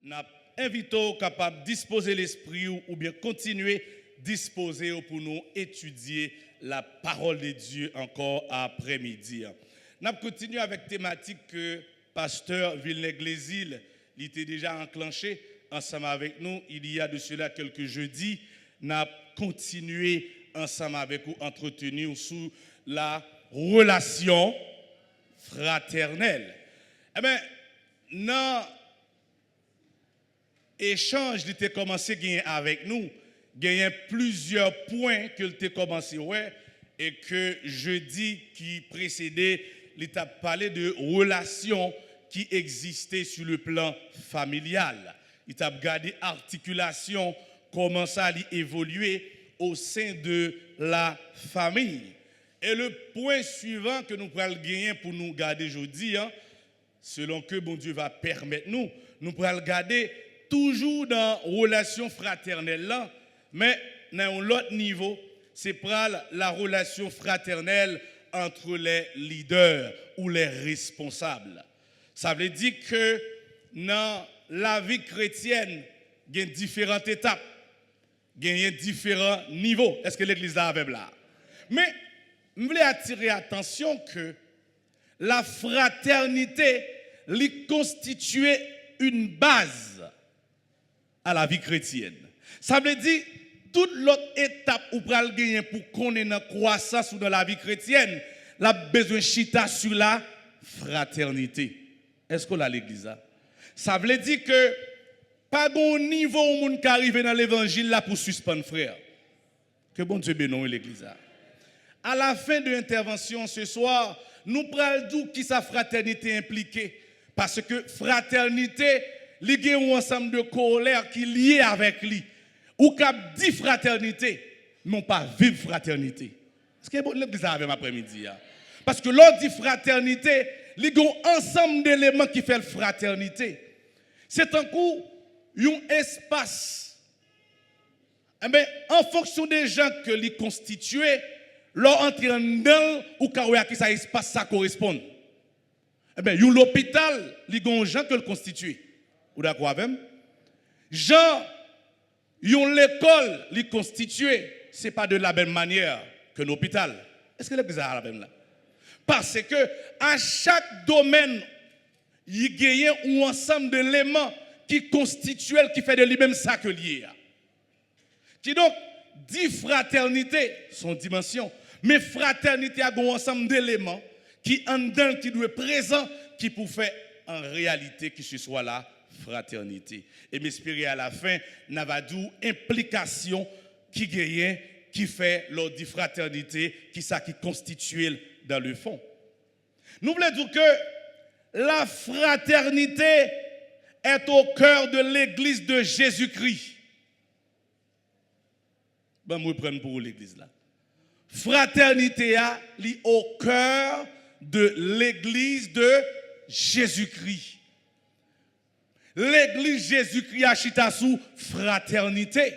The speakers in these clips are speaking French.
Nous invitons capable de disposer l'esprit ou bien continuer disposer pour nous étudier la parole de Dieu encore après-midi. Nous continuons avec thématique que pasteur Villeneuve-Glésil était déjà enclenché ensemble avec nous il y a de cela quelques jeudis. Nous avons continué ensemble avec vous entretenir sur la relation fraternelle. Eh bien, dans l'échange qu'il a commencé à gagner avec nous, il y a plusieurs points qu'il a commencé et que jeudi qui précédait, il a parlé de relations qui existaient sur le plan familial. Il a regardé l'articulation, comment ça allait évoluer au sein de la famille. Et le point suivant que nous pourrons gagner pour nous garder aujourd'hui, selon que bon Dieu va permettre nous pourrons garder toujours dans la relation fraternelle là, mais dans un autre niveau, c'est la relation fraternelle entre les leaders ou les responsables. Ça veut dire que dans la vie chrétienne, il y a différentes étapes, il y a différents niveaux. Est-ce que l'église là avait là? Mais je voulais attirer l'attention que la fraternité lui constituait une base à la vie chrétienne. Ça veut dire toute l'autre étape où pral gagner pour qu'on ait une croissance ou dans la vie chrétienne, la besoin chita sur la fraternité. Est-ce qu'on a l'église là? Ça veut dire que pas bon niveau où on arrive dans l'évangile là pour suspendre frère. Que bon Dieu bénisse l'église là. À la fin de l'intervention ce soir, nous prenons d'où qui sa fraternité impliquée. Parce que fraternité, il y a un ensemble de colère qui est lié avec lui. Ou cap dit fraternité, non pas vive fraternité. Est-ce que l'église avec après-midi? Parce que l'on dit fraternité, il y a un ensemble d'éléments qui fait la fraternité. C'est un coup, un espace. Eh bien, en fonction des gens que les constitués, leur entrée dans ou qui ça espace ça correspond. Eh bien, l'hôpital, il y a des gens que le constituent. Vous d'accord avec moi? Gens, l'école, les constituée, ce n'est pas de la même manière que l'hôpital. Est-ce que l'église a la même là? Parce que à chaque domaine, il y a un ensemble d'éléments qui constituent, qui fait de lui-même ça que lié. Qui donc dit fraternité, son dimension, mais fraternité a un ensemble d'éléments qui en dedans, qui doit être présent, qui pour faire en réalité que ce soit la fraternité. Et m'espérer à la fin, n'avadou implication qui gagne, qui fait l'ordre de fraternité, qui ça qui constitue dans le fond. Nous voulons dire que la fraternité est au cœur de l'église de Jésus-Christ. Ben, moi, je prends pour l'église là. Fraternité est au cœur de l'église de Jésus-Christ. L'église Jésus-Christ a chita sous fraternité.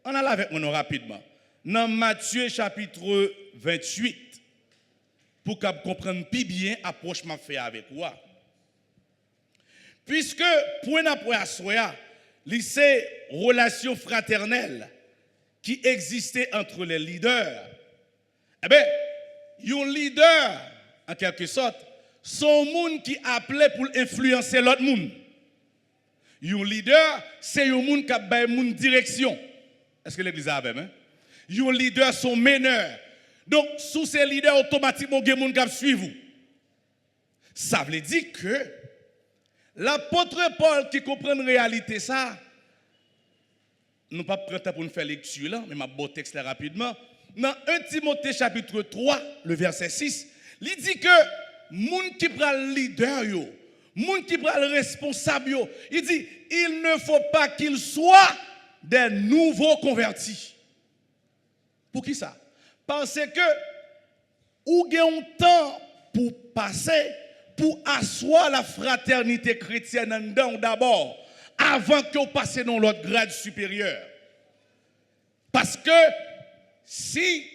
On a là avec moi rapidement. Dans Matthieu chapitre 28, pour qu'on comprenne plus bien l'approche que je fais avec moi. Puisque, pour c'est relation fraternelle qui existait entre les leaders. Eh bien, un leader, en quelque sorte, son monde qui appelait pour influencer l'autre monde. Un leader, c'est un monde qui a une direction. Est-ce que l'église a avec moi? Un leader, son meneur. Donc, sous ces leaders, automatiquement, il y a un qui suit vous. Ça veut dire que l'apôtre Paul qui comprend la réalité, ça, nous ne pas prendre temps pour nous faire lecture là, mais je vais vous texte là rapidement. Dans 1 Timothée chapitre 3, le verset 6, il dit que moun qui prend le leader, moun qui prend le responsable, il dit il ne faut pas qu'ils soient des nouveaux convertis. Pour qui ça? Parce que ou gagne un temps pour passer, pour asseoir la fraternité chrétienne d'abord, avant que vous passiez dans l'autre grade supérieur. Parce que si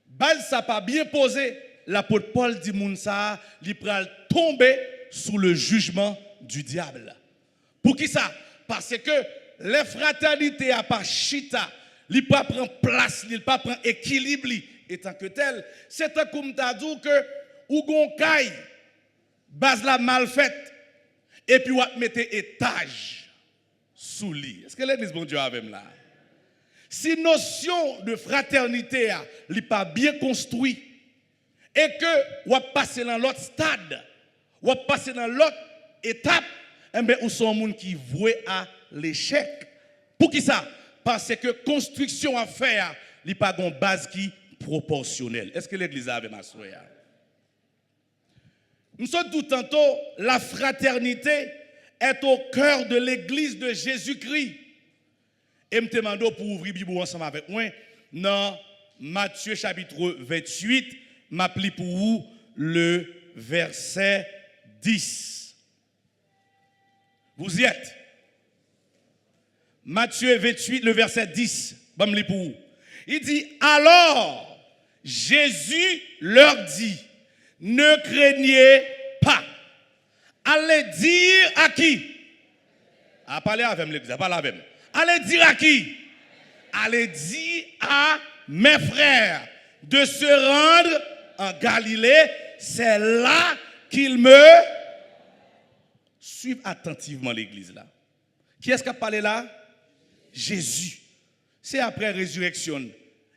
bal ça pas bien posé, l'apôtre Paul dit Mounsa, il pral tomber sous le jugement du diable. Pour qui ça? Parce que les fraternités à part chita, il pas prendre place, il pas prendre équilibre et tant que tel, c'est un comme t'as dit que ou gon caille base la mal faite et puis on mettre étage sous lit. Est-ce que l'église bon Dieu avec là? Si notion de fraternité n'est pas bien construite et que on passer dans l'autre stade, on passer dans l'autre étape, eh bien, ou sont gens qui vouent à l'échec. Pour qui ça? Parce que construction à faire, il n'y a pas de base qui proportionnelle. Est-ce que l'église a avec ma soeur? Nous sommes tout tantôt, la fraternité est au cœur de l'église de Jésus-Christ. Et je me demande pour ouvrir la Bible ensemble avec moi, dans Matthieu chapitre 28, m'appelle pour vous le verset 10. Vous y êtes? Matthieu 28, le verset 10. Bon, pour vous. Il dit, alors Jésus leur dit, ne craignez pas. Allez dire à qui? À parler avec l'église, à parler avec moi. Allez dire à qui? Allez dire à mes frères de se rendre en Galilée. C'est là qu'ils me suivent attentivement l'église là. Qui est-ce qui a parlé là? Jésus. C'est après résurrection.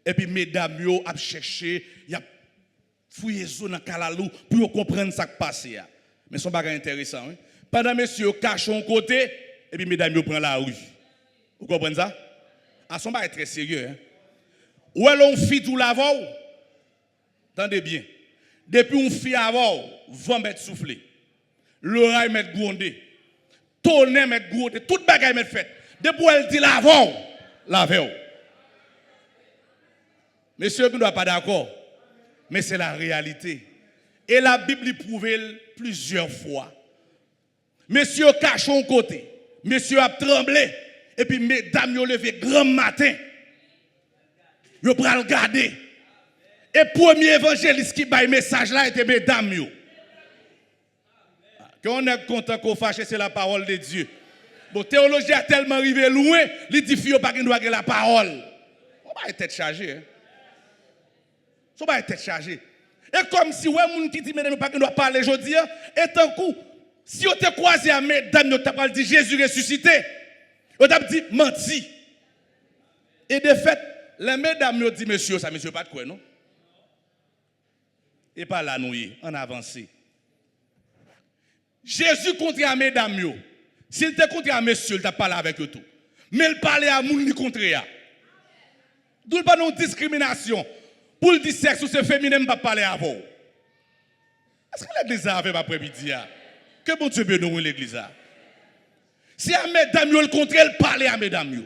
Et puis mesdames yo a cherché, y a fouillé zone dans Kalalou pour comprendre ce qui passe. Mais son bagage intéressant. Hein? Pendant monsieur cache un côté et puis mesdames yo prend la rue. Vous comprenez ça? Ah, son bagage très sérieux. Hein? Ou elle on fit tout l'avant. Tendez bien. Depuis on fit avant, vent mettre souffler. L'oreille mettre grondé. Tonnerre mettre grondé, tout bagage mettre fait. Depuis elle dit l'avant, l'avant. Monsieur, nous ne sommes pas d'accord. Mais c'est la réalité. Et la Bible prouve plusieurs fois. Monsieur cache son côté. Monsieur a tremblé. Et puis mesdames ont levé grand matin. Ils ont regarder. Et premier évangéliste qui baille message là était mesdames. Quand on est content qu'on fâche, c'est la parole de Dieu. Bon, théologie a tellement arrivé loin, il dit qu'il n'y a pas de la parole. On va être chargé. Hein? On va être chargé. Et comme si ouais moun qui dit mesdames pas que doit parler aujourd'hui et tant coup si on te croisé à mesdames on t'a pas dit Jésus ressuscité on t'a dit menti. Et de fait les mesdames ont dit monsieur ça monsieur pas de quoi non. Et pas là nous en avancé. Jésus contre à mesdames yo. S'il te contre à monsieur il t'a parlé avec eux tout. Mais il parlait à moun ni contre ya. D'où pas non discrimination. Pour le dire sexe ou c'est féminin, je ne vais pas parler avant. Est-ce que l'église a fait après-midi? Que bon Dieu bénisse l'église. Si à mesdames, il contre elle, parle à mesdames.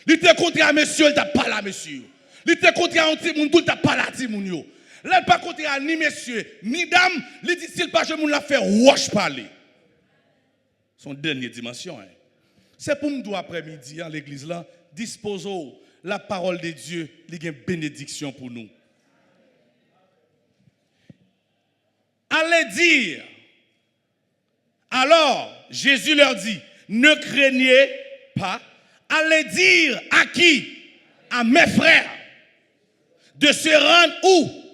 Il te contre à monsieur, il t'a parlé à monsieur. Il te contre à un petit monde, il t'a parlé à petit monde. Là, pas contre à ni monsieur, ni dame, il dit s'il pas je moun la faire wash parler. Son dernière dimension. Hein. C'est pour nous après-midi, l'église là, disposons la parole de Dieu, il y a une bénédiction pour nous. Allez dire. Alors, Jésus leur dit, ne craignez pas. Allez dire à qui? À mes frères. De se rendre où?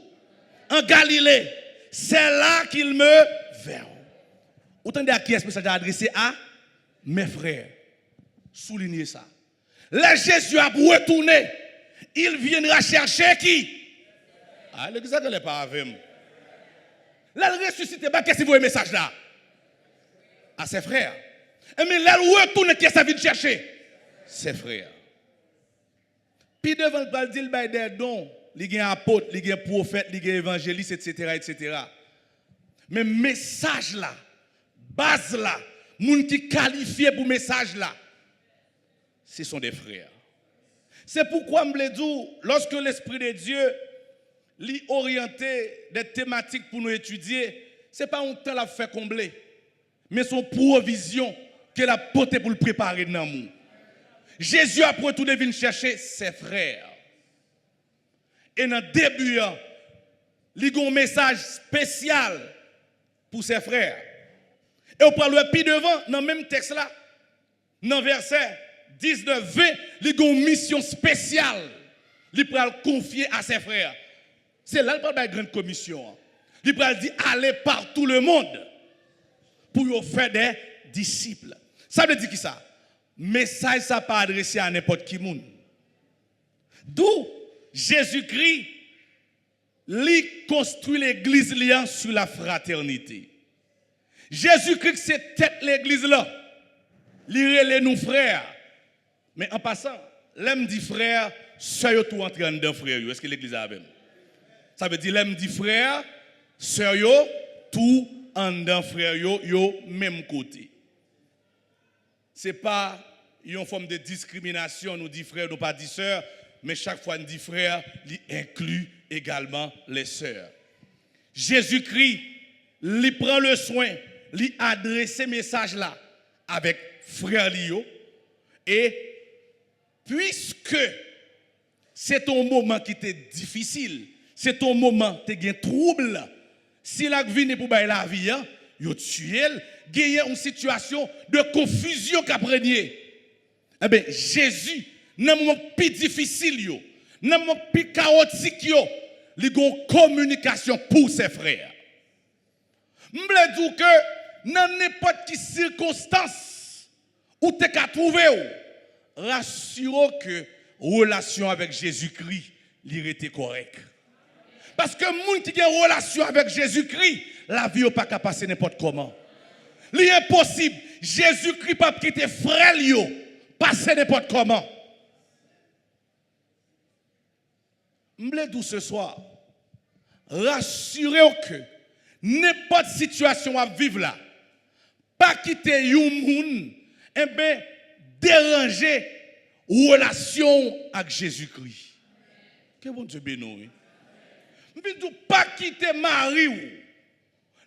En Galilée. C'est là qu'ils me verront. Autant de qui est ce message adressé à mes frères. Soulignez ça. Là, Jésus a retourné. Il viendra chercher qui? Ah, l'église n'est pas avec moi. Là, il ressuscite, qu'est-ce que vous voyez le message là? À ses frères. Mais là, il retourne, qu'est-ce que ça vient chercher? Ses frères. Puis devant le dire, il y a des dons. Il y a un apôtre, il y a un prophète, il y a un évangéliste, etc., etc. Mais message là, base là, moun qui qualifié pour message là, ce sont des frères. C'est pourquoi je me dis, lorsque l'Esprit de Dieu lui orienter des thématiques pour nous étudier, ce n'est pas un temps la faire combler, mais son provision qu'elle a porté pour le préparer dans nous. Jésus a retourné venir chercher ses frères. Et dans le début, il y a un message spécial pour ses frères. Et on parle plus devant, dans le même texte là, Dans verset 19-20, il a une mission spéciale. Il peut le confier à ses frères. C'est là qu'il parle de la grande commission. Il peut dire allez par tout le monde pour faire des disciples. Ça veut dire qui ça? Message ça pas adressé à n'importe qui monde. D'où Jésus-Christ lui construit l'église liant sur la fraternité. Jésus-Christ c'est tête l'église là. Lui relève nos frères. Mais en passant, l'aime dit frère, sœur tout entrer dans frère. Est-ce que l'église a avec? Ça veut dire l'aime dit frère, sœur tout en dans frère yo même côté. C'est pas une forme de discrimination, nous dit frère, nous pas dit sœur, mais chaque fois nous dit frère, il inclut également les sœurs. Jésus-Christ, il prend le soin, il adresse ce message là avec frère Lio et puisque c'est ton moment qui était difficile, c'est ton moment qui était trouble, si la vie pour la vie, yo tué, il y a une situation de confusion qui a régné. Eh bien, Jésus, dans un moment plus difficile, dans un moment plus chaotique, il y a une communication pour ses frères. Je veux dire que dans n'importe quelle circonstance où tu as trouvé, rassure que la relation avec Jésus-Christ était correcte. Parce que les gens qui ont une relation avec Jésus-Christ, la vie n'a pas qu'à passer n'importe comment. C'est impossible. Jésus-Christ n'a pas quitté frère, passer n'importe comment. Je veux dire ce soir, rassurez-vous que n'importe situation à vivre là, pas quitter une et bien déranger relation avec Jésus-Christ. Que bon Dieu bénisse. Je veux dire pas quitter Marie ou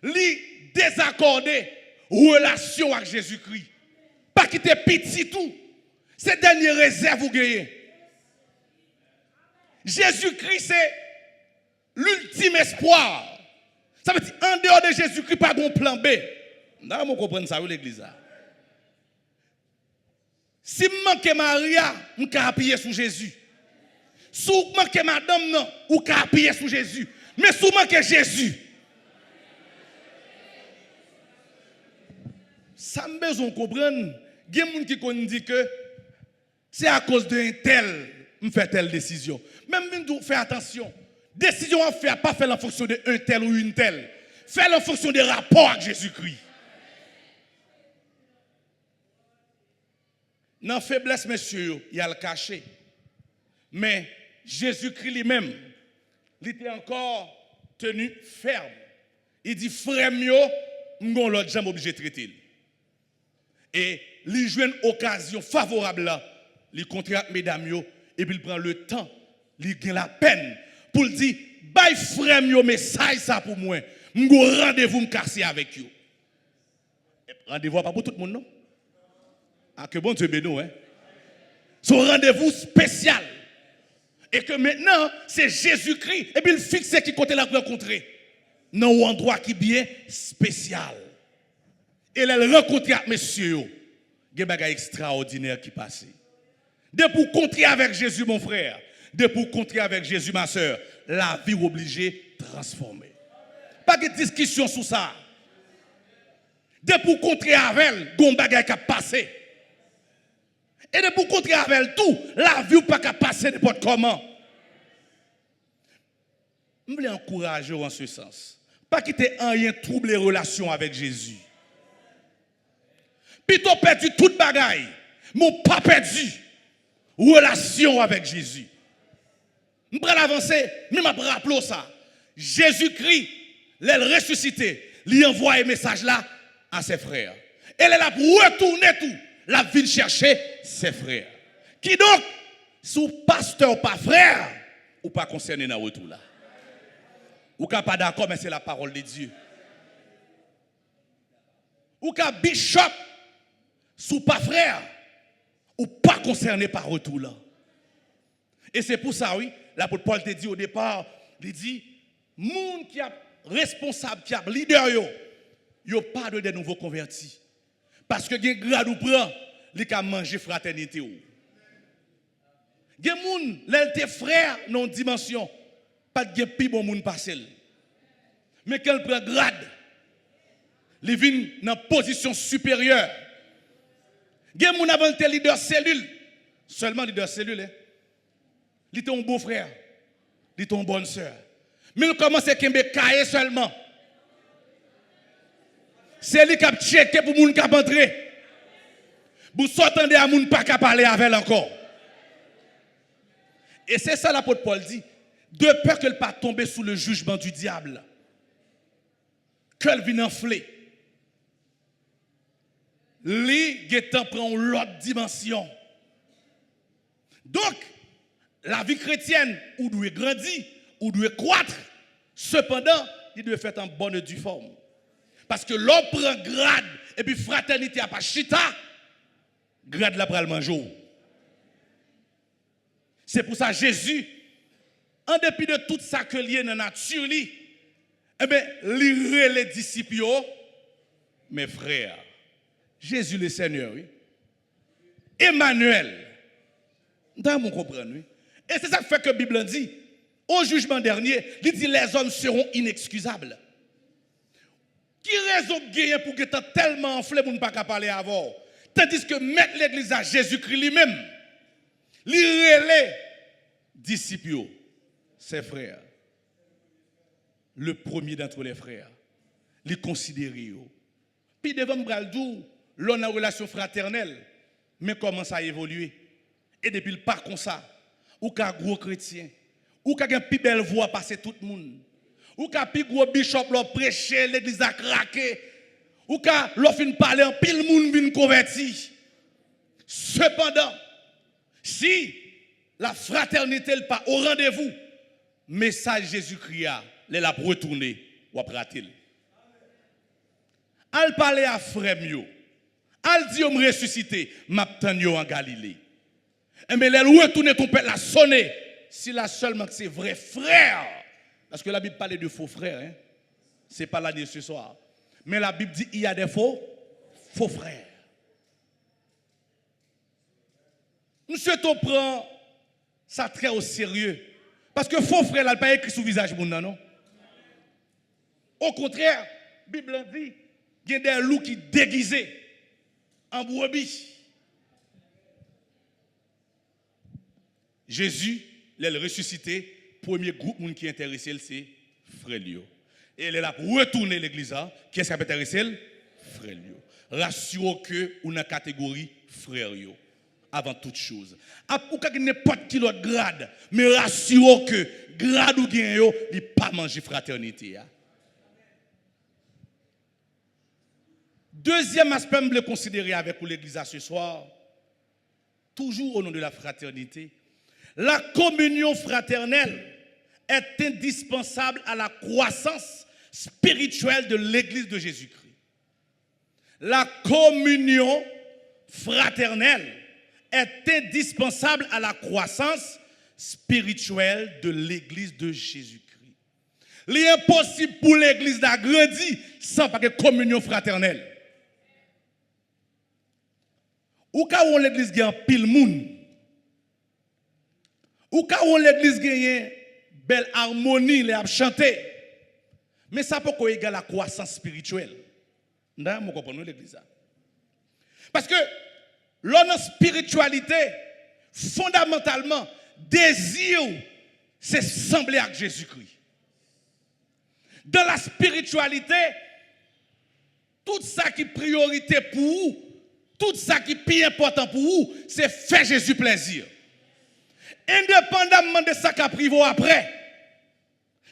li désaccorder relation avec Jésus-Christ. Pas quitter petit tout. C'est dernière réserve vous gagnez. Jésus-Christ c'est l'ultime espoir. Ça veut dire en dehors de Jésus-Christ pas de plan B. Là on comprend ça l'église. Si je manque Maria, je peux appuyer sur Jésus. Si je manque madame, non, je peux appuyer sur Jésus. Mais si je manque Jésus, ça me besoin de comprendre. Il y a des gens qui disent que c'est à cause d'un tel, je fais telle décision. Même si fais attention. Décision à faire, pas faire en fonction d'un tel ou une telle. Faire en fonction des rapports avec Jésus-Christ. Dans la faiblesse, monsieur, il y a le caché. Mais Jésus-Christ lui-même, il était encore tenu ferme. Il dit, frère, m'gon l'autre jamais obligé de traiter. Et il joue une occasion favorable là, il contracte mesdames, et puis il prend le temps, il gagne la peine pour dire, bye frère, message ça pour moi. M'gon rendez-vous me casser avec vous. Rendez-vous pas pour tout le monde, non? Ah, que bon Dieu bénisse, hein? Son rendez-vous spécial. Et que maintenant, c'est Jésus-Christ. Et puis il fixe qui côté la rencontrer. Dans un endroit qui est bien spécial. Et elle rencontre avec monsieur. Il y a des choses extraordinaires qui passent. De pour rencontrer avec Jésus, mon frère. De pour rencontrer avec Jésus, ma soeur. La vie obligée transformée. Pas de discussion sur ça. De pour rencontrer avec elle, il y a des choses qui passent. Et de pour contrer avec tout, la vie n'est pas qu'à passer n'importe comment. Je veux encourager en ce sens. Pas quitter rien trouble les relations avec Jésus. Plutôt perdu toute bagaille, mais pas perdu relation avec Jésus. Je vais avancer, mais je vais rappeler ça. Jésus-Christ, il ressuscité, il envoie un message là à ses frères. Elle est là pour retourner tout. La ville chercher ses frères. Qui donc, sous pasteur ou pas frère, ou pas concerné dans le retour là. Ou pas d'accord, mais c'est la parole de Dieu. Ou bishop, sous pas frère, ou pas concerné par retour là. Et c'est pour ça, oui, l'apôtre Paul te dit au départ, il dit, monde qui a responsable, qui a leader, yo pas de nouveaux convertis. Parce que gen grade ou prend, li ka manger fraternité ou. Gen moun, l'el te frère non dimension, pas de gen pi bon moun passel. Mais qu'elle prend grade, li vin dans position supérieure. Gen moun avant te leader cellule, seulement leader cellule, li ton beau frère, li ton bonne sœur. Mais il commence à kembe kaye seulement. C'est lui qui a checké pour moun qui a entré. Vous s'entendez à moun pas qu'à parler avec elle encore. Et c'est ça l'apôtre Paul dit. De peur qu'elle ne pas tomber sous le jugement du diable. Qu'elle vienne enfler. Lui, Gétan prend l'autre dimension. Donc, la vie chrétienne, ou doit grandir, ou doit croître. Cependant, il doit faire en bonne et due forme. Parce que l'homme prend grade, et puis fraternité à pas chita, grade la pral manjou. C'est pour ça Jésus, en dépit de tout ça que lié dans la nature, eh bien, lire les disciples, mes frères. Jésus le Seigneur, oui. Emmanuel. Vous comprenez, oui. Et c'est ça qui fait que la Bible dit, au jugement dernier, il dit les hommes seront inexcusables. Qui raison gagner pour que tu tellement enflé pour ne pas parler avant? Tandis que mettre l'église à Jésus-Christ lui-même, les disciples, ses frères, le premier d'entre les frères, les considérer. Puis devant Braldou, l'on a une relation fraternelle, mais commence à évoluer. Et depuis le pas comme ça, ou qu'un gros chrétien, ou qu'un plus belle voix passer tout le monde, ou qu'un plus gros bishop leur prêcher, l'église a craqué, ou qu'un leur fin parler, en pile monde vient converti. Cependant, si la fraternité n'est pas au rendez-vous, message Jésus-Christ, elle a retourné ou a raté. Elle parler à frère mieux. Elle dit on me ressuscité, m'attend en Galilée. Mais elle retourne ton père la sonner. Si là seulement que c'est vrai frère. Parce que la Bible parle de faux frères. Hein? Ce n'est pas là de ce soir. Mais la Bible dit il y a des faux frères. Monsieur, tu prends ça très au sérieux. Parce que faux frère, là, il n'a pas écrit sur le visage, non? Au contraire, la Bible dit il y a des loups qui déguisés en brebis. Jésus, il ressuscité, premier groupe qui est intéressé, c'est frère Lio. Et il est là pour retourner l'église. Qui est-ce qui a intéressé? Frère Lio. Rassurez que ou dans la catégorie frère Lio. Avant toute chose. Ou qu'il n'y ait pas de l'autre grade, mais rassurez que grade ou bien yo, il n'est pas manger fraternité. Deuxième aspect, je le considérer avec l'église ce soir, toujours au nom de la fraternité. La communion fraternelle est indispensable à la croissance spirituelle de l'église de Jésus-Christ. La communion fraternelle est indispensable à la croissance spirituelle de l'église de Jésus-Christ. Il est impossible pour l'église d'agrandir sans pas de communion fraternelle. Ou quand l'église gagne pile moun, ou quand l'église gagne belle harmonie, les a chanté, mais ça peut pas égaler la croissance spirituelle. Vous comprenez l'église? Parce que l'homme spiritualité, fondamentalement, désir, c'est sembler à Jésus-Christ. Dans la spiritualité, tout ça qui est priorité pour vous, tout ça qui est plus important pour vous, c'est faire Jésus plaisir. Indépendamment de ça qui a privé après,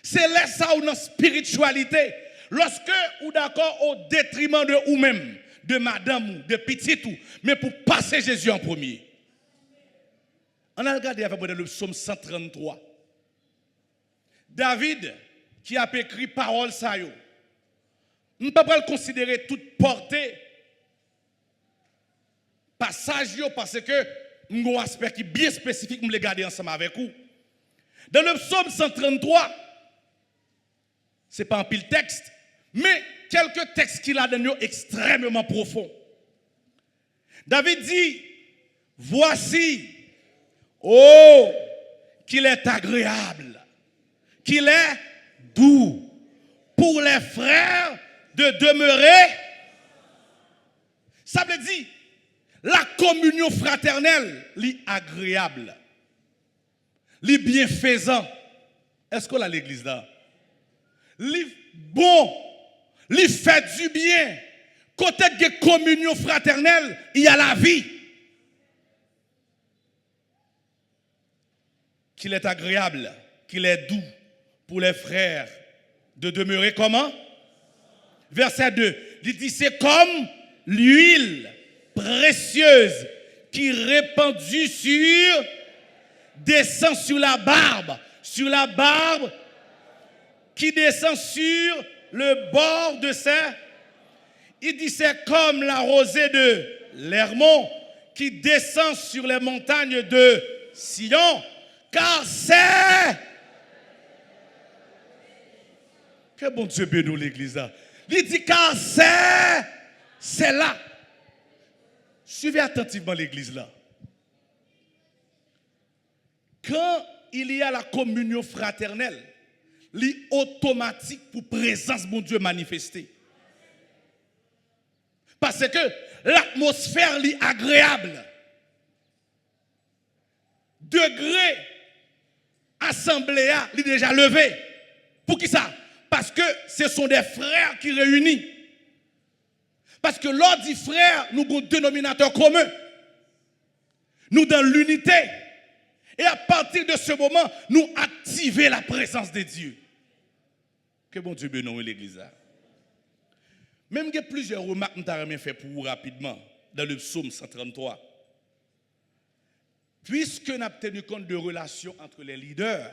c'est là ça ou dans la spiritualité. Lorsque vous d'accord au détriment de vous-même, de madame, de petit tout, mais pour passer Jésus en premier. On a regardé avec moi le psaume 133. David, qui a écrit parole ça yo. On ne peut pas le considérer toute portée passage yo parce que un aspect qui est bien spécifique, je le garder ensemble avec vous. Dans le psaume 133, ce n'est pas un pile texte, mais quelques textes qu'il a dans extrêmement profonds. David dit, voici, oh, qu'il est agréable, qu'il est doux pour les frères de demeurer. Ça veut dire, la communion fraternelle, est agréable, est bienfaisant. Est-ce qu'on a l'église là? Est bon, est fait du bien. Côté de communion fraternelle, il y a la vie. Qu'il est agréable, qu'il est doux pour les frères de demeurer comment? Verset 2, il dit c'est comme l'huile précieuse qui répandue descend sur la barbe qui descend sur le bord de ses. Il dit c'est comme la rosée de l'Hermon qui descend sur les montagnes de Sion, car c'est que bon Dieu bénisse l'église là. Il dit car c'est là. Suivez attentivement l'église là. Quand il y a la communion fraternelle, c'est automatique pour présence de mon Dieu manifestée. Parce que l'atmosphère est agréable. Degré assemblée est déjà levé. Pour qui ça? Parce que ce sont des frères qui réunissent. Parce que l'ordre dit frères, nous avons un dénominateur commun. Nous dans l'unité. Et à partir de ce moment, nous activons la présence de Dieu. Que bon Dieu bénisse l'église. Même il y a plusieurs remarques que nous avons fait pour vous rapidement dans le psaume 133. Puisque nous avons tenu compte de relations entre les leaders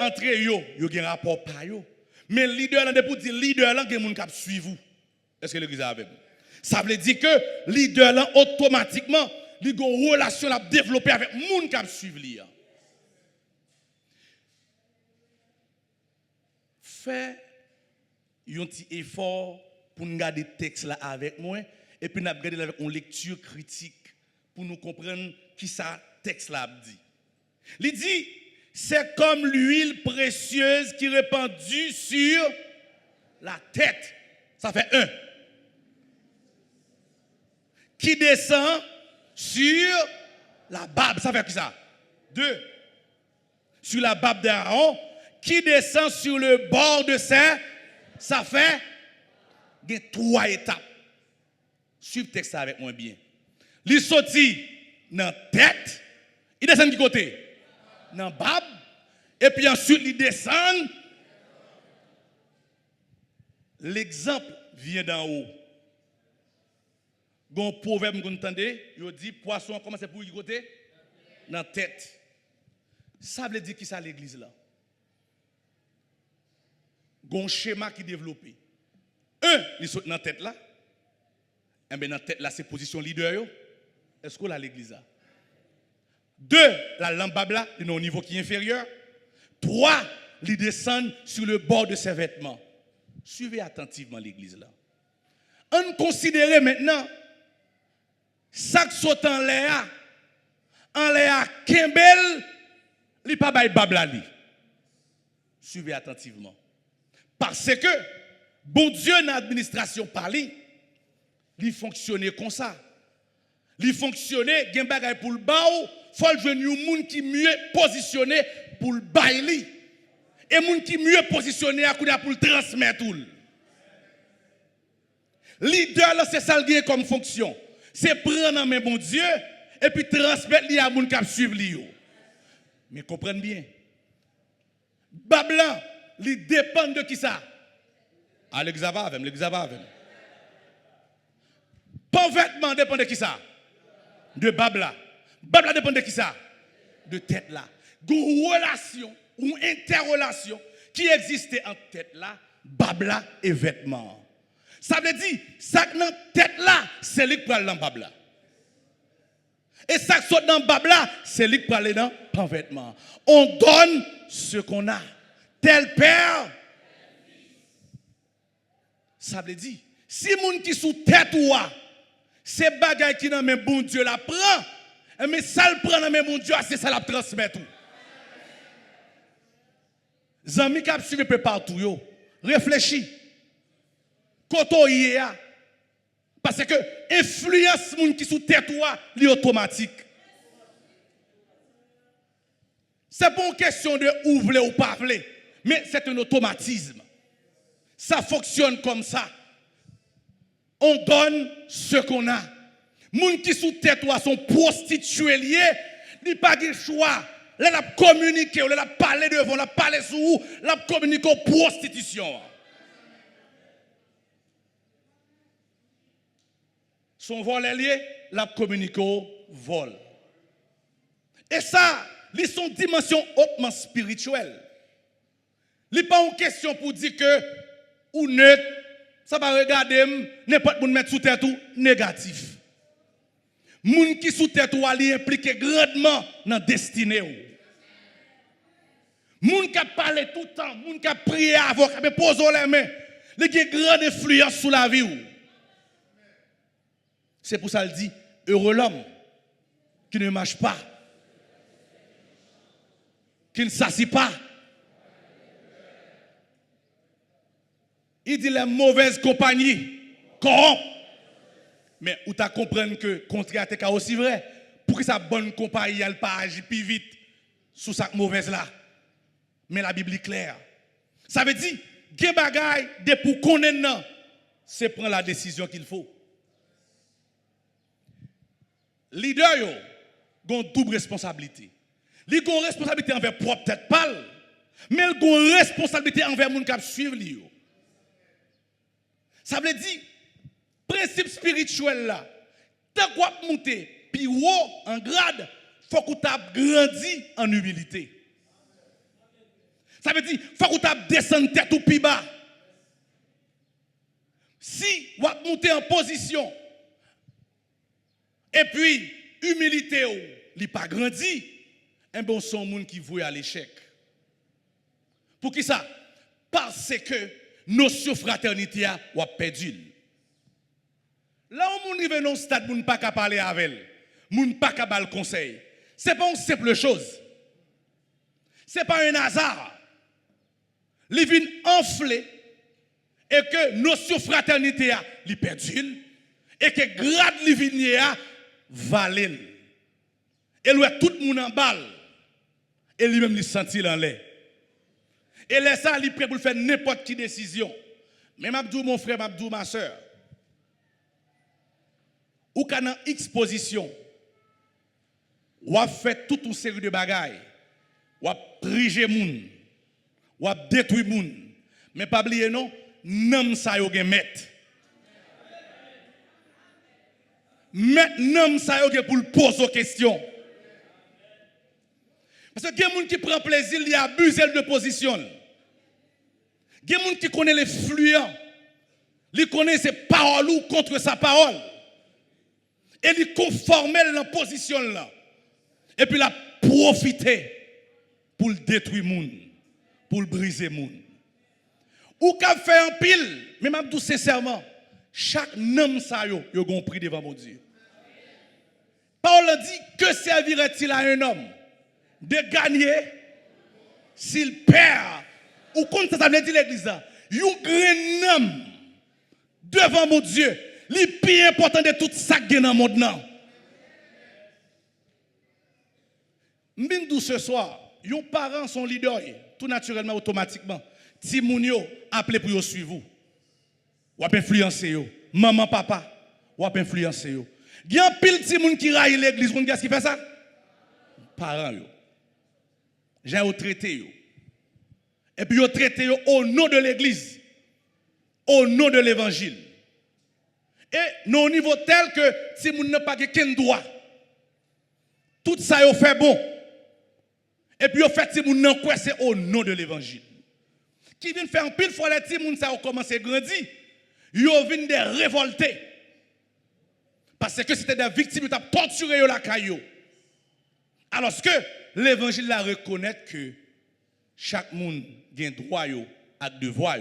entre eux, ils ont un rapport par eux. Mais leader, pour dire leader, il y a des gens qui suivent vous. Est-ce que l'église est avec vous? Ça veut dire que leader, automatiquement, il y a une relation à développer avec les gens qui suivent. Fais un petit effort pour nous garder le texte là avec moi et puis nous regarder avec une lecture critique pour nous comprendre qui ça texte là dit. Il dit c'est comme l'huile précieuse qui est répandue sur la tête. Ça fait 1. Qui descend sur la barbe. Ça fait quoi ça? 2. Sur la barbe d'Aaron. Qui descend sur le bord de ses. Ça fait 3 étapes. Suivez le texte avec moi bien. Il sortit dans la tête. Il descend de quel côté? Dans la barbe. Et puis ensuite, il descend. L'exemple vient d'en haut. Un proverbe que vous entendez, il dit poisson comment c'est pour y côté? Dans la tête. Ça veut dire qui ça l'église là? Un schéma qui est développé. Il saute dans la tête là. Et bien dans la tête là, c'est position leader. Est-ce qu'on a l'église là? 2, la lampe là, il est au niveau qui est inférieur. 3, il descend sur le bord de ses vêtements. Suivez attentivement l'église là. On considère maintenant ça qui saute en l'air Kembel, il n'y a pas de babla. Suivez attentivement. Parce que, bon Dieu, dans l'administration parli, il fonctionnait comme ça. Il fonctionnait, il y a un bagage pour le baou, il faut que un monde qui mieux positionné pour le baili. Et un monde qui mieux positionné pour le transmettre. Leader, c'est ça qui est comme fonction. C'est prendre en main bon Dieu et puis transmettre les à gens qui suivent. Mais comprenez bien. Bablan, il dépend de qui ça? L'exavavem. Pas vêtement dépend de qui ça? De Babla. Babla dépend de qui ça? De tête là. Une relation ou interrelation qui existait entre tête là, Babla et vêtements. Ça veut dire, ça qui dans tête là, c'est lui qui parle dans Babla. Et ça qui sort dans Babla, c'est lui qui parle dans pas vêtements. On donne ce qu'on a. Tel père. Ça veut dire, si moun qui sous tête ou C'est bagaille qui dans mes bon Dieu la prend. Mais ça le prend dans mes bon Dieu, c'est ça la transmet tout. Zami qui a suivi peu partout yo. Réfléchis. Koto yé a. Parce que influence moun qui sous tête toi, li automatique. C'est pas une question de ouvrir ou pas ouvrir, mais c'est un automatisme. Ça fonctionne comme ça. On donne ce qu'on a. Moun qui sous tête toi sont prostitués liés, ni pas de choix. Là la communiquer, là la parler devant, la parler sous, la communiquer prostitution. Son vol est lié, la communiquer vol. Et ça, ils sont dimension hautement spirituelle. Il n'est pas une question pour dire que ou neutre, ça va regarder n'importe qui mettre sous tête tout négatif. Moun qui sous tête ou ali impliqué grandement dans la destinée. Moun qui a parlé tout le temps, moun qui a prié avant, qui a posé les mains, il a une grande influence sur la vie. C'est pour ça qu'il dit, heureux l'homme qui ne marche pas, qui ne s'assit pas. Il dit les mauvaises compagnies corrompent. Mais où tu comprends que le contraire est aussi vrai. Pour que sa bonne compagnie elle pas agir plus vite sous sa mauvaise là. Mais la Bible est claire. Ça veut dire, que bagay de pour connaître, c'est prendre la décision qu'il faut. Leader yo, gon double responsabilité. Li gon responsabilité envers propre tête pâle, mais il gon responsabilité envers moun k'ap suivre li yo. Ça veut dire principe spirituel là, tant qu'on monter puis haut en grade, faut qu'on t'a grandi en humilité. Ça veut dire faut qu'on t'a descendu tête ou plus bas. Si on monter en position et puis humilité ou li pas grandi, un bon son monde qui voit à l'échec. Pour qui ça? Parce que notion fraternité a perdu. Là où on arrive dans un stade, on ne peut pas parler avec elle. On ne peut pas parler le conseil. Ce n'est pas une simple chose. Ce n'est pas un hasard. Il vient enfler et que notion fraternité a perdu et que grade li vient a valé. Et lui tout le monde en balle. Et lui-même il sentit en l'air. Et laisse ça, il est prêt pour faire n'importe quelle décision. Mais Mabdou, mon frère, Mabdou, ma soeur, ou quand dans X position, ou a fait toute une série de bagailles, ou a priger moun, ou a détruire moun. Mais pas oublier non, nam sa yo gen met. Met nam sa yo gen pour poser des questions. Parce que il y a des gens qui prennent plaisir, ils abusent de position. Il y a des gens qui connaissent les fluents. Ils connaissent ses paroles ou contre sa parole. Et ils conforment dans la position là. Et puis la profiter pour le détruire les gens, pour le briser les gens. Ou qu'a fait un pile, mais je dis sincèrement, chaque homme ça yo compris devant mon Dieu. Paul dit, que servirait-il à un homme de gagner s'il perd? Ou comme ça veut dire l'église là, un grand homme devant mon Dieu, le plus important de tout ça qui est dans le monde. M'bindou ce soir, les parents sont leaders, tout naturellement, automatiquement. Si moun yo appelé pour yo suivre vous, ou influencer yo, maman, papa, ou influencer yo. Il y a un pile de moun qui raille l'église, vous qu'est-ce qui fait ça? Parents yo. J'ai traité yo. Et puis yo traité yo au nom de l'église, au nom de l'évangile. Et non au niveau tel que si moun n'a pas qu'un droit, tout ça yo fait bon. Et puis yo fait si moun nan quoi c'est au nom de l'évangile. Qui vient faire un pile fois les petits moun ça ont commencé à grandir, yo viennent de révolter. Parce que c'était des victimes qui ont torturé la caillou. Alors que l'évangile la reconnaît que chaque monde a un droit et un devoir.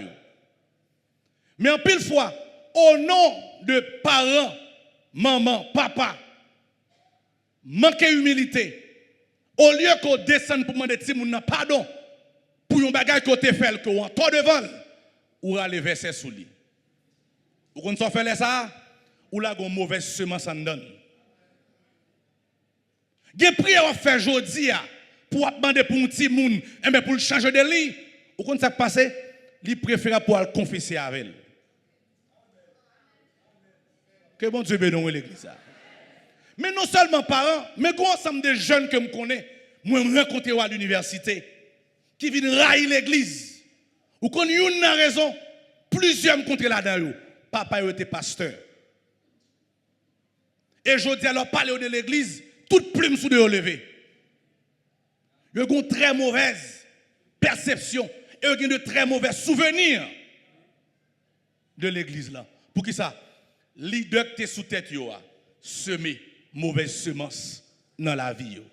Mais en pile fois, au nom de parents maman, papa, manquer humilité. Au lieu qu'on descende pour demander si moun pardon pour un bagage qu'on te fait que on toi devant ou aller verser sous lui. Ou qu'on s'en fait ça ou là gon mauvaise semence en donne. Gen prière on fait jodi pour demander pour un petit moun et ben pour le changer de lit. Ou qu'on ça passer, li préfère pour le confesser avec elle. Que bon Dieu bénisse l'église. Mais non seulement parents, mais un ensemble de jeunes que je connais, moi je rencontre à l'université, qui viennent railler l'église. Ou qu'on y a une raison, plusieurs me contre là-dedans. Papa était pasteur. Et je dis alors, parler de l'église, toute plume sous de lever. Il y a une très mauvaise perception et il y a de très mauvais souvenirs de l'église là. Pour qui ça? Leader qui est sous tête, yo a semé mauvaise semence dans la vie. Yo.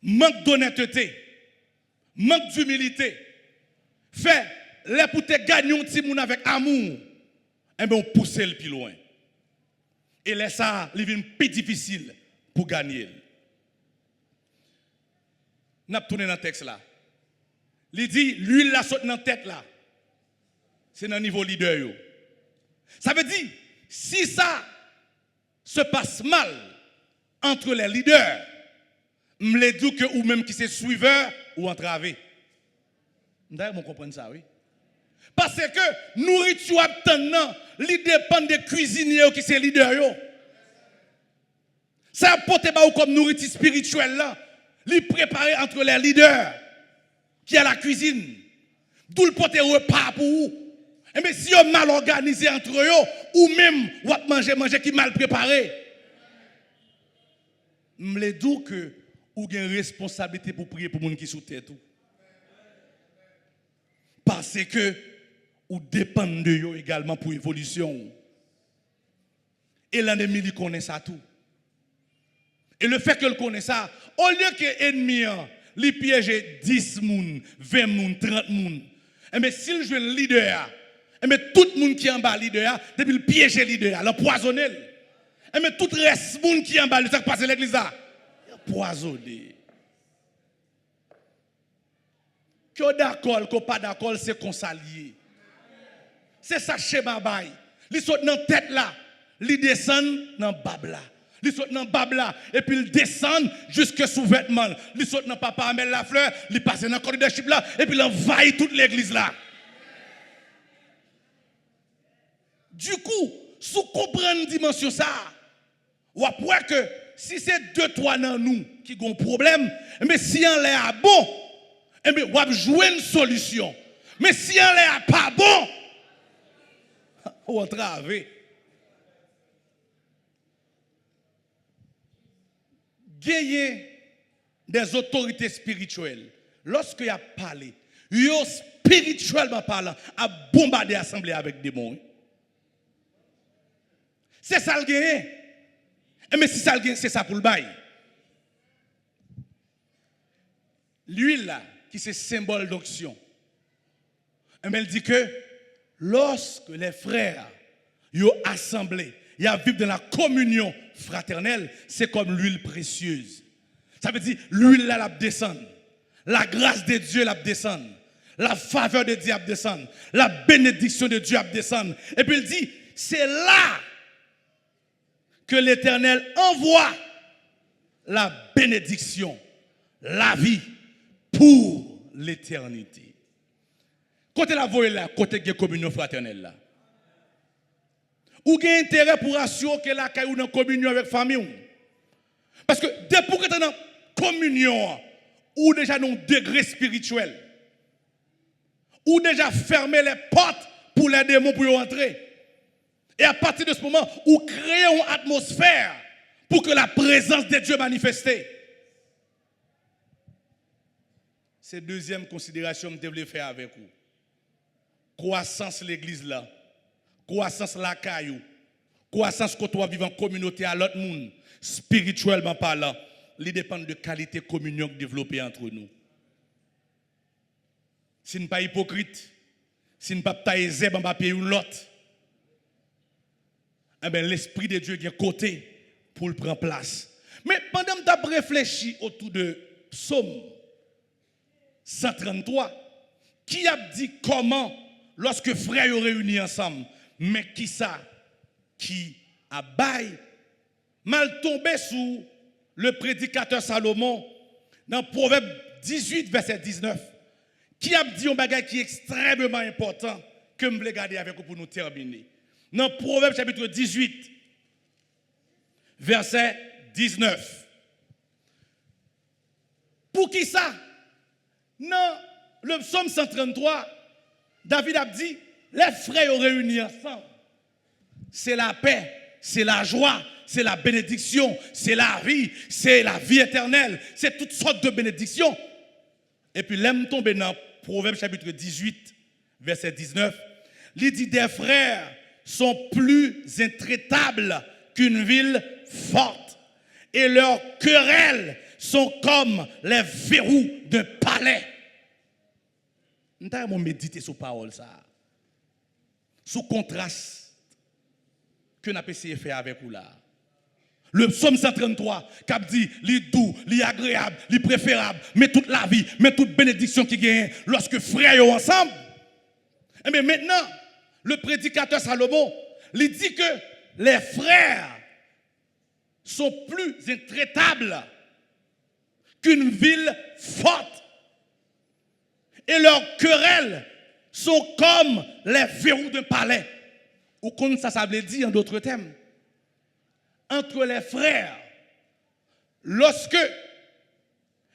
Manque d'honnêteté, manque d'humilité, fait les pour te gagner un petit monde avec amour, et bien on pousse le plus loin. Et là, ça, il devient plus difficile pour gagner. N'a pas tourné dans le texte là. Il dit, l'huile la saute dans la tête là. C'est dans le niveau leader. Yo. Ça veut dire, si ça se passe mal entre les leaders, me dit que ou même qui c'est suiveur ou entravé. D'ailleurs, on comprend ça, oui. Parce que nourriture obtenant, il dépend des cuisiniers qui sont leaders. Ça apporte comme nourriture spirituelle là, il préparé entre les leaders qui a la cuisine. D'où le porter repas pour vous. Mais si vous mal organisé entre eux, ou même vous manger qui mal préparé, je me dis que vous avez une responsabilité pour prier pour les gens qui sont sous tête. Parce que vous dépendez de eux également pour l'évolution. Et l'ennemi il connaît ça tout. Et le fait que le connaît ça, au lieu que l'ennemi lui piège 10 moun, 20 moun, 30 moun, mais s'il joue un leader, mais tout le monde qui est en bas leader, depuis le piège leader, l'empoisonner. Mais tout le reste monde qui est en bas, ça passe l'église là, empoisonné. Que d'accord, que pas d'accord, c'est qu'on s'allie. C'est ça schéma bail. Ils sont dans la tête là, ils descendent dans le bab là. Ils sont dans le bab là, et puis ils descendent jusque sous vêtements. Ils sont dans Papa Amel la fleur, ils passent dans le corridor là, et puis ils envahissent toute l'église là. Du coup, si vous comprenez une dimension ça, vous voyez que si c'est 2-3 dans nous qui ont un problème, mais si on est bon, vous avez joué une solution. Mais si on est pas bon, vous entravez. Gagner des autorités spirituelles, lorsque y a parlé, yo spirituellement parlant, a bombardé l'assemblée avec des démons. C'est ça le gain. Mais si ça le gain, c'est ça pour le bail. L'huile là, qui c'est symbole d'onction. Elle dit que lorsque les frères sont assemblés, ils vivent dans la communion fraternelle, c'est comme l'huile précieuse. Ça veut dire l'huile là la descend. La grâce de Dieu la descend. La faveur de Dieu la descend. La bénédiction de Dieu la descend. Et puis il dit, c'est là que l'Éternel envoie la bénédiction, la vie pour l'éternité. Côté la voie là, côté de la communion fraternelle là. Ou avez intérêt pour assurer que la caillou dans communion avec la famille. Parce que depuis que tu es dans communion, ou déjà dans un degré spirituel, ou déjà fermer les portes pour les démons pour y entrer. Et à partir de ce moment, vous créez une atmosphère pour que la présence de Dieu manifeste. C'est la deuxième considération que je voulais faire avec vous. Croissance l'église là, croissance la caillou, croissance que toi vivant en communauté à l'autre monde, spirituellement parlant, il dépend de qualité de communion développée entre nous. Si nous ne sommes pas hypocrite, si nous ne sommes pas taillés en papier ou l'autre, eh bien, l'Esprit de Dieu est côté pour le prendre place. Mais pendant que tu as réfléchi autour de Psaume 133, qui a dit comment, lorsque frères sont réunis ensemble, mais qui ça, qui a bail, mal tombé sous le prédicateur Salomon, dans Proverbe 18, verset 19, qui a dit un bagage qui est extrêmement important, que je vais garder avec vous pour nous terminer. Dans Proverbe chapitre 18, verset 19. Pour qui ça? Dans le psaume 133, David a dit, les frères sont réunis ensemble. C'est la paix, c'est la joie, c'est la bénédiction, c'est la vie éternelle, c'est toutes sortes de bénédictions. Et puis l'aime tomber dans Proverbe chapitre 18, verset 19, il dit des frères sont plus intraitables qu'une ville forte et leurs querelles sont comme les verrous d'un palais. Nous avons médité sur parole ça. Sous contraste que nous avons essayé de faire avec vous là. Le psaume 133, qui dit, li doux, li agréable, li préférable, mais toute la vie, mais toute bénédiction qui gagne lorsque frères sont ensemble. Et bien maintenant, le prédicateur Salomon, il dit que les frères sont plus intraitables qu'une ville forte. Et leurs querelles sont comme les verrous d'un palais. Ou comme ça veut dire en d'autres termes. Entre les frères, lorsque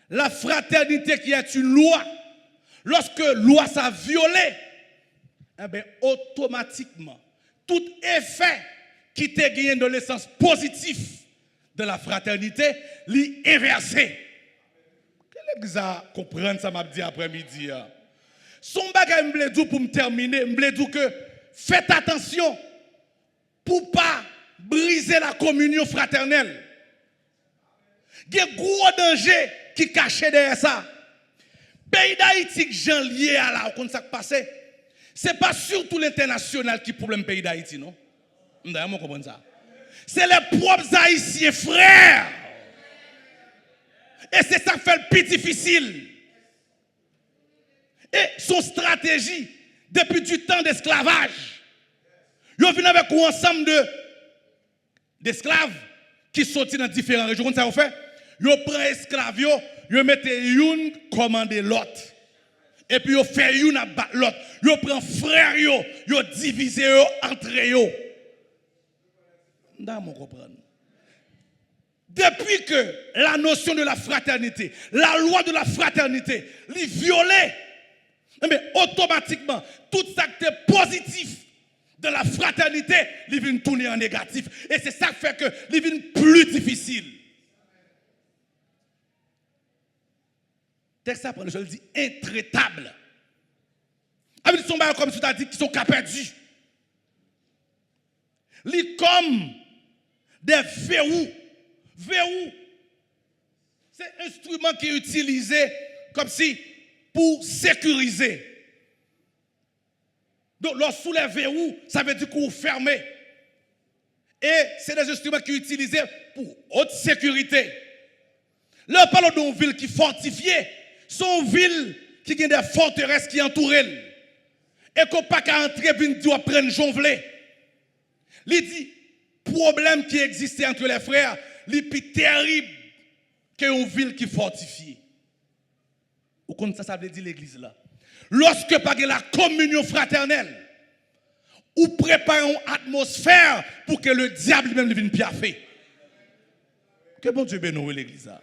la fraternité qui est une loi, lorsque loi ça violé, eh bien, automatiquement, tout effet qui te gagné dans le sens positif de la fraternité, l'y inversé. Quel exact comprendre ça m'a dit après-midi. Son bagage me dit pour me terminer, me dit que faites attention pour pas briser la communion fraternelle. Il y a un gros danger qui cache derrière ça. Pays d'Haïti que j'en lié à la comme ça passé. C'est pas surtout l'international qui problème pays d'Haïti non. D'ailleurs, comprendre ça. C'est les propres Haïtiens frères. Et c'est ça qui fait le plus difficile. Et son stratégie depuis du temps d'esclavage. Ils viennent avec un ensemble d'esclaves qui sortent dans différentes régions. Comment ça vous fait? Ils prennent esclaves, ils mettent une commander l'autre. Et puis ils font une à battre l'autre. Ils prennent frères, ils divisent entre eux. Vous comprenez? Depuis que la notion de la fraternité, la loi de la fraternité, est violée, mais automatiquement, tout ça qui est positif de la fraternité, il vient tourner en négatif. Et c'est ça qui fait que il vient plus difficile. Texte après, je le dis, intraitable. Avec son bail comme tu as dit, qui sont perdus. Ils comme des verrous. Verrou, c'est un instrument qui est utilisé comme si pour sécuriser. Donc, lorsque les verrous, ça veut dire qu'on ferme. Et c'est des instruments qui sont utilisés pour haute sécurité. Là, on parle d'une ville qui est fortifiée. C'est une ville qui a des forteresses qui entourent elle. Et qu'on n'a pas qu'à entrer et doit prendre jonvelé. Il dit, problème qui existait entre les frères, les plus terrible qu'une ville qui est fortifiée. Ou comme ça veut dire l'église là. Lorsque pas la communion fraternelle, ou prépare une atmosphère pour que le diable même vienne piaffer. Que bon Dieu bénisse l'église là.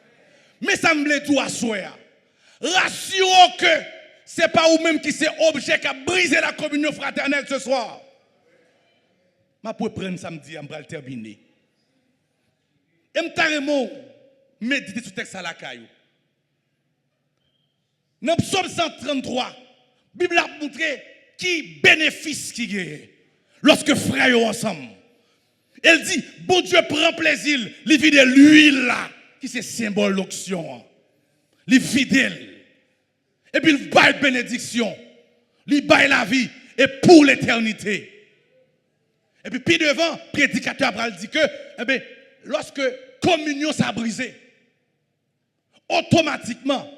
Mais ça me dit à soir. Rassurons que ce n'est pas vous-même qui c'est objet qui a brisé la communion fraternelle ce soir. Je peux prendre samedi, je vais le terminer. Et je vais méditer sur le texte à la caillou. Dans le psaume 133, la Bible a montré qui bénéfice qui est lorsque frères sont ensemble. Elle dit, bon Dieu prend plaisir, il vide l'huile là, qui c'est symbole d'onction. Il vide. Et puis il baille bénédiction. Il baille la vie et pour l'éternité. Et puis devant, prédicateur va dire que, eh bien, lorsque communion s'est brisée, automatiquement,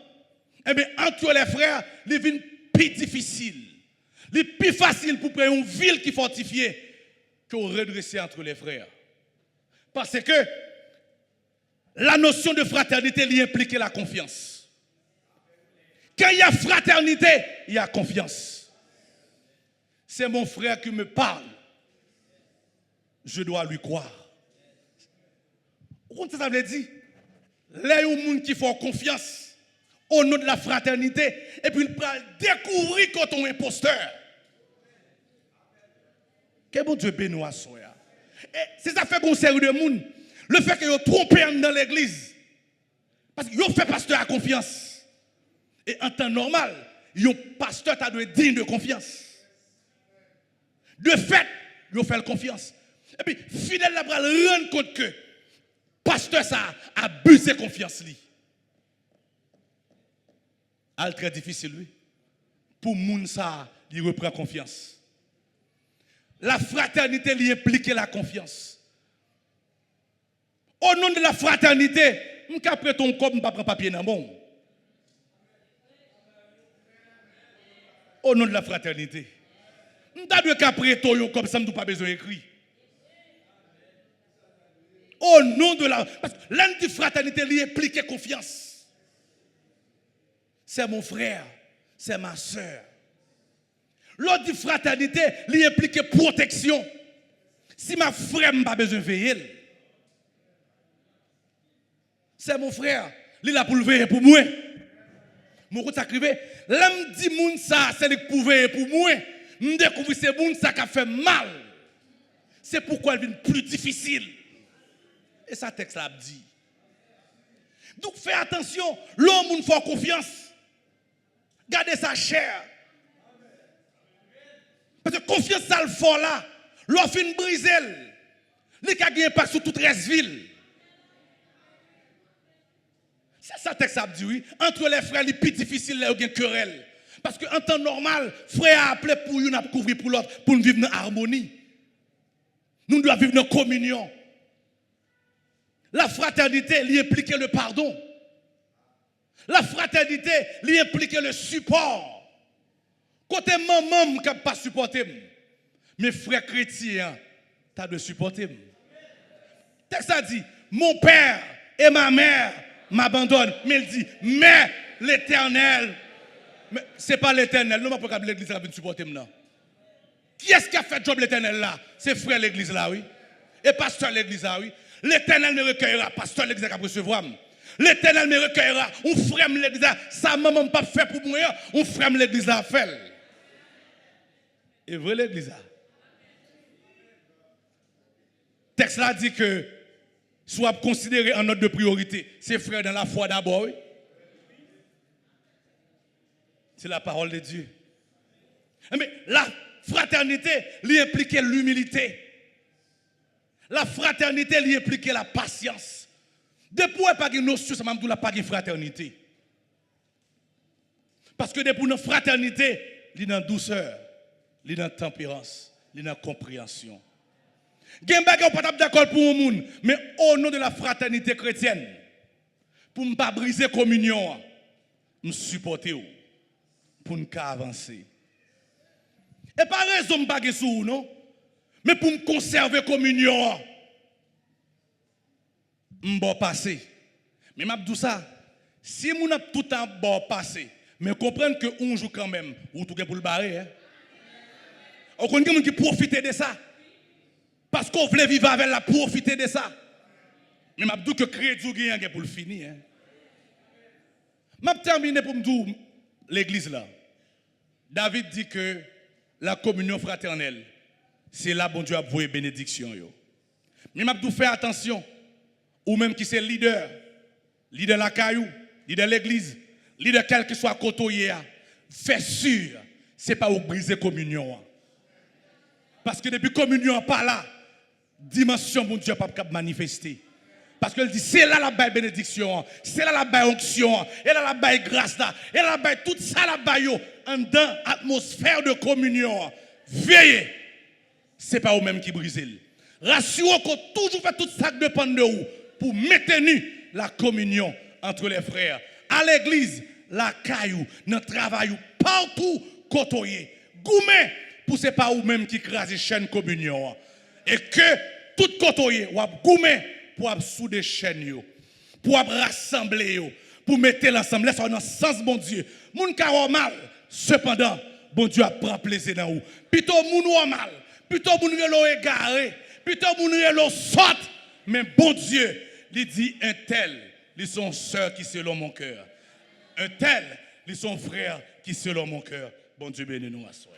eh bien, entre les frères, il devient plus difficile. Il est plus facile pour prendre une ville qui est fortifiée que redresser entre les frères. Parce que la notion de fraternité lui implique la confiance. Quand il y a fraternité, il y a confiance. C'est mon frère qui me parle. Je dois lui croire. Vous comprenez ce que ça veut dire? Là, il y a des gens qui font confiance au nom de la fraternité et puis ils peuvent découvrir quand on est imposteur. Que bon Dieu bénisse à soi. Et c'est ça fait qu'on sert de monde. Le fait que vous trompez dans l'église. Parce que vous fait pasteur à confiance. Et en temps normal, un pasteur doit être digne de confiance. De fait, vous fait confiance. Et puis, fidèle là, rendre compte que pasteur ça a abusé confiance. C'est très difficile, lui. Pour moun ça, il reprend confiance. La fraternité lui implique la confiance. Au nom de la fraternité, je ne prends ton corps, je ne prends pas papier dans mon. Au nom de la fraternité. Je ne prends pas ton comme ça, je n'ai pas besoin d'écrire. Au nom de la... Parce que l'antifraternité lui implique confiance. C'est mon frère, c'est ma soeur. L'autre fraternité lui implique protection. Si ma frère n'a pas besoin de veiller, c'est mon frère, il a pour le veiller pour moi. Mon côté sacrifié, l'homme dit moun ça, c'est le pour veiller pour moi. Je découvre c'est moun ça qui a fait mal. C'est pourquoi il devient plus difficile. Et ça texte là dit. Donc fais attention, l'homme nous fait confiance. Gardez sa chair. Parce que confiance ça le fort là, l'offre fin brisé. Il a gagné pas sur toute reste ville. C'est ça texte ça dit oui. Entre les frères, il est plus difficile là, il y a une querelle. Parce qu'en temps normal, frère a appelé pour une, a couvrir pour l'autre, pour nous vivre dans harmonie. Nous devons vivre dans communion. La fraternité lui implique le pardon. La fraternité lui implique le support. Côté maman qui n'a pas supporté, mes frères chrétiens, tu as de supporter. Le texte a dit, mon père et ma mère m'abandonnent. Mais il dit, mais l'Éternel, ce n'est pas l'Éternel, non, pas l'église qui va supporter. Qui est-ce qui a fait le job l'Éternel là? C'est frère l'église là, oui. Et pasteur l'église là, oui. L'Éternel me recueillera, pasteur l'église qui va recevoir. L'Éternel me recueillera, on frère l'église là, ça maman pas fait pour moi, on frère l'église là fait. Et vrai l'église là. Le texte là dit que soit considéré en ordre de priorité, c'est frère dans la foi d'abord. Oui? C'est la parole de Dieu. Mais la fraternité lui implique l'humilité. La fraternité lui implique la patience. Depuis pas une notion, ça m'a dit pas de fraternité. Parce que depuis notre fraternité, il y a dans douceur, il y a dans tempérance, il y a dans compréhension. Il y a des gens pas d'accord pour le monde, mais au nom de la fraternité chrétienne, pour ne pas briser la communion, nous supporter pour nous avancer. Et pas raison de ne pas sur non, mais pour me conserver la communion, je vais passer. Mais je dis ça, si je suis tout le temps passé, mais comprendre que on joue quand même, ou tout est pour le barrer. Hein? On connaît quelqu'un qui profite de ça. Parce qu'on voulait vivre avec la profiter de ça. Mais je dis que crédit est pour le finir. Je vais terminer pour me dire l'église là. David dit que la communion fraternelle, c'est là bon Dieu a voué bénédiction. Mais je dis faire attention, ou même qui c'est leader de la caillou, leader de l'église, leader quel que soit côté, fais sûr, ce n'est pas pour briser la communion. Parce que depuis la communion n'est pas là, dimension mon Dieu pas capable manifester. Parce qu'elle dit c'est là la baille bénédiction, c'est là la baille onction, et là la baille grâce là, et là la baille tout ça la baille en dans atmosphère de communion. Veillez. c'est pas vous-même qui brisez. Rassurez qu'on toujours fait tout ça qui dépend de vous pour maintenir la communion entre les frères. À l'église, la caillou, dans le travail, partout, côtoyer. Goumé, pour c'est pas vous-même qui crase chaîne communion. Et que tout côtoyer, ou goumé pour souder chaîne yo, pour rassembler yo, pour mettre l'ensemble, laisse dans le sens bon Dieu. Moun ka mal, cependant, bon Dieu a prend plaisir dans vous. Plutôt moun mal, plutôt moun relo égaré, plutôt moun relo sorte, mais bon Dieu, il dit un tel, ils sont sœurs qui selon mon cœur. Un tel, ils sont frères qui selon mon cœur. Bon Dieu bénisse nous à soi.